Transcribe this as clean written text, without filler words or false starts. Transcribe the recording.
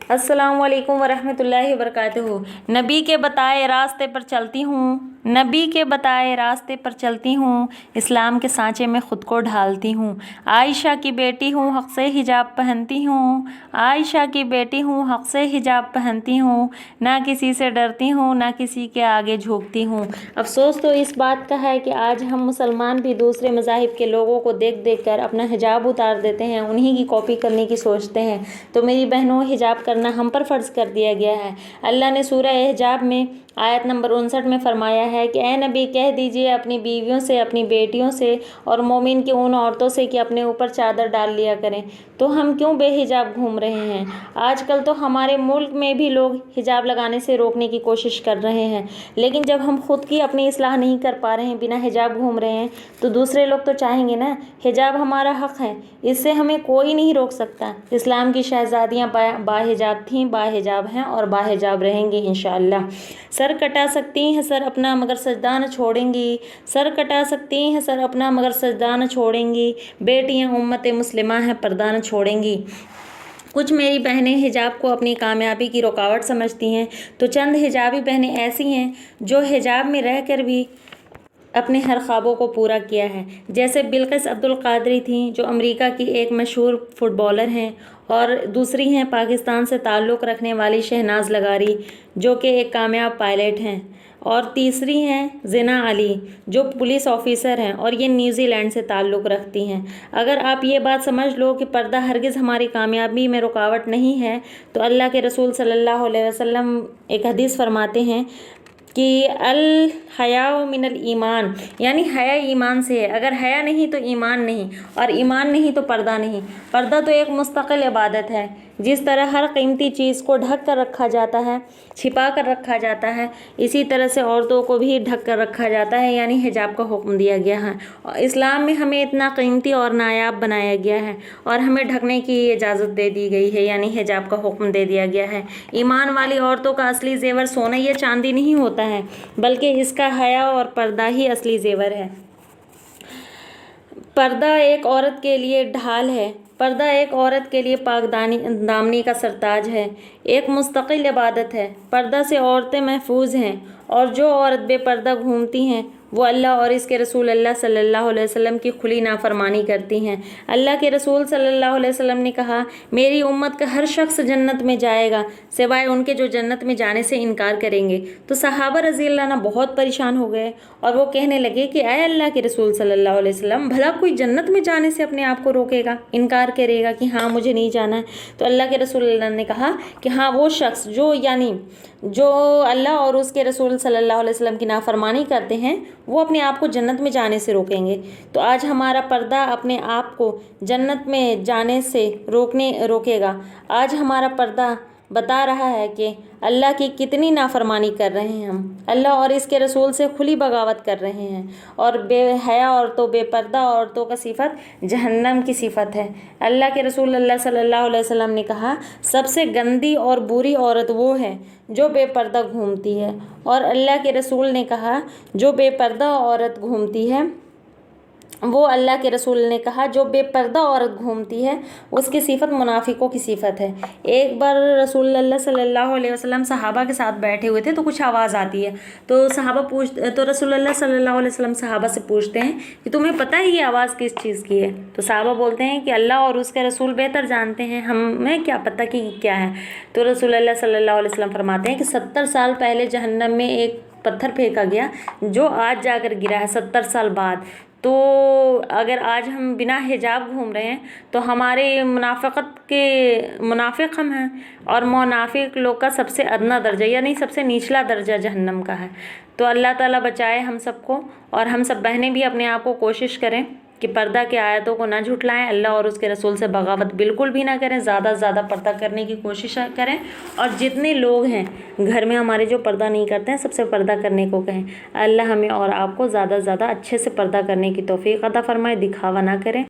अस्सलामु अलैकुम वरहमतुल्लाहि वबरकातुहू। नबी के बताए रास्ते पर चलती हूँ, नबी के बताए रास्ते पर चलती हूँ, इस्लाम के सांचे में ख़ुद को ढालती हूँ। आयशा की बेटी हूँ, हक़ से हिजाब पहनती हूँ, आयशा की बेटी हूँ, हक़ से हिजाब पहनती हूँ, ना किसी से डरती हूँ, ना किसी के आगे झुकती हूँ। अफसोस तो इस बात का है कि आज हम मुसलमान भी दूसरे मज़ाहिब के लोगों को देख देख कर अपना हिजाब उतार देते हैं, उन्हीं की कॉपी करने की सोचते हैं। तो मेरी बहनों, हिजाब करना हम पर फ़र्ज़ कर दिया गया है। अल्लाह ने सूरह हिजाब में आयत नंबर 59 में फ़रमाया है कि ए नबी, कह दीजिए अपनी बीवियों से, अपनी बेटियों से और मोमिन की उन औरतों से कि अपने ऊपर चादर डाल लिया करें। तो हम क्यों बेहिजाब घूम रहे हैं? आजकल तो हमारे मुल्क में भी लोग हिजाब लगाने से रोकने की कोशिश कर रहे हैं, लेकिन जब हम खुद की अपनी इस्लाह नहीं कर पा रहे हैं, बिना हिजाब घूम रहे हैं, तो दूसरे लोग तो चाहेंगे ना। हिजाब हमारा हक़ है, इससे हमें कोई नहीं रोक सकता। इस्लाम की शहज़ादियाँ बाहिजाब थीं, बाहिजाब हैं और बाहिजाब रहेंगी इंशाअल्लाह। सर कटा सकती हैं सर अपना, मगर सजदा न छोड़ेंगी। सर कटा सकती हैं सर अपना, मगर सजदा न छोड़ेंगी। बेटियाँ उम्मत मुस्लिमा हैं, पर्दा न छोड़ेंगी। कुछ मेरी बहनें हिजाब को अपनी कामयाबी की रुकावट समझती हैं, तो चंद हिजाबी बहनें ऐसी हैं जो हिजाब में रह कर भी अपने हर ख्वाबों को पूरा किया है। जैसे बिल्किस अब्दुल कादरी थीं, जो अमेरिका की एक मशहूर फुटबॉलर हैं, और दूसरी हैं पाकिस्तान से ताल्लुक़ रखने वाली शहनाज लगारी, जो कि एक कामयाब पायलट हैं, और तीसरी हैं ज़िना अली, जो पुलिस ऑफिसर हैं और ये न्यूज़ीलैंड से ताल्लुक़ रखती हैं। अगर आप ये बात समझ लो कि पर्दा हरगिज़ हमारी कामयाबी में रुकावट नहीं है, तो अल्लाह के रसूल सल्लल्लाहु अलैहि वसल्लम एक हदीस फरमाते हैं कि अल हयाउ मिनल ईमान, यानी हया ईमान से है। अगर हया नहीं तो ईमान नहीं, और ईमान नहीं तो पर्दा नहीं। पर्दा तो एक मुस्तकिल इबादत है। जिस तरह हर कीमती चीज़ को ढक कर रखा जाता है, छिपा कर रखा जाता है, इसी तरह से औरतों को भी ढक कर रखा जाता है, यानी हिजाब का हुक्म दिया गया है। और इस्लाम में हमें इतना कीमती और नायाब बनाया गया है और हमें ढकने की इजाज़त दे दी गई है, यानी हिजाब का हुक्म दे दिया गया है। ईमान वाली औरतों का असली जेवर सोना या चांदी नहीं होता है, बल्कि इसका हया और पर्दा ही असली जेवर है। पर्दा एक औरत के लिए ढाल है, पर्दा एक औरत के लिए दामनी का सरताज है, एक मुस्तकिल इबादत है। पर्दा से औरतें महफूज हैं, और जो औरत बेपर्दा घूमती हैं वो अल्लाह और इसके रसूल अल्लाह सल्लल्लाहु अलैहि वसल्लम की खुली नाफरमानी करती हैं। अल्लाह के रसूल सल्लल्लाहु अलैहि वसल्लम ने कहा, मेरी उम्मत का हर शख्स जन्नत में जाएगा सिवाय उनके जो जन्नत में जाने से इनकार करेंगे। तो सहाबा रज़ी अल्लाह अन्हुम बहुत परेशान हो गए और वो कहने लगे कि ऐ अल्लाह के रसूल सल्लल्लाहु अलैहि वसल्लम, भला कोई जन्नत में जाने से अपने आप को रोकेगा, इनकार करेगा कि हाँ मुझे नहीं जाना है? तो अल्लाह के रसूल अल्लाह ने कहा कि हाँ, वो शख्स जो अल्लाह और उसके रसूल सल्लल्लाहु अलैहि वसल्लम की नाफरमानी करते हैं, वो अपने आप को जन्नत में जाने से रोकेंगे। तो आज हमारा पर्दा अपने आप को जन्नत में जाने से रोकेगा। आज हमारा पर्दा बता रहा है कि अल्लाह की कितनी नाफरमानी कर रहे हैं हम, अल्लाह और इसके रसूल से खुली बगावत कर रहे हैं। और बेहया औरतों, बेपर्दा औरतों का सिफत जहन्नम की सिफत है। अल्लाह के रसूल अल्लाह सल्लल्लाहु अलैहि वसल्लम ने कहा, सबसे गंदी और बुरी औरत वो है जो बेपर्दा घूमती है। और अल्लाह के रसूल ने कहा, जो बेपर्दा औरत घूमती है, वो अल्लाह के रसूल ने कहा, जो बेपर्दा औरत घूमती है उसकी सिफत मुनाफिकों की सिफत है। एक बार रसूल अल्लाह सल्लल्लाहु अलैहि वसल्लम सहाबा के साथ बैठे हुए थे, तो कुछ आवाज़ आती है, तो रसूल अल्लाह सल्लल्लाहु अलैहि वसल्लम सहाबा से पूछते हैं कि तुम्हें पता है ये आवाज़ किस चीज़ की है? तो सहाबा बोलते हैं कि अल्लाह और उसके रसूल बेहतर जानते हैं, हमें क्या पता कि क्या है। तो रसूल अल्लाह सल्लल्लाहु अलैहि वसल्लम फरमाते हैं कि 70 साल पहले जहन्नम में एक पत्थर फेंका गया, जो आज जाकर गिरा है 70 साल बाद। तो अगर आज हम बिना हिजाब घूम रहे हैं, तो हमारे मुनाफिक हम हैं, और मुनाफिक लोग का सबसे अदना दर्जा, यानी सबसे निचला दर्जा जहन्नम का है। तो अल्लाह ताला बचाए हम सबको, और हम सब बहनें भी अपने आप को कोशिश करें कि पर्दा की आयतों को ना झुटलाएं, अल्लाह और उसके रसूल से बगावत बिल्कुल भी ना करें, ज़्यादा से ज़्यादा पर्दा करने की कोशिश करें। और जितने लोग हैं घर में हमारे जो पर्दा नहीं करते हैं, सबसे पर्दा करने को कहें। अल्लाह हमें और आपको ज़्यादा से ज़्यादा अच्छे से पर्दा करने की तौफीक अता फरमाए, दिखावा ना करें।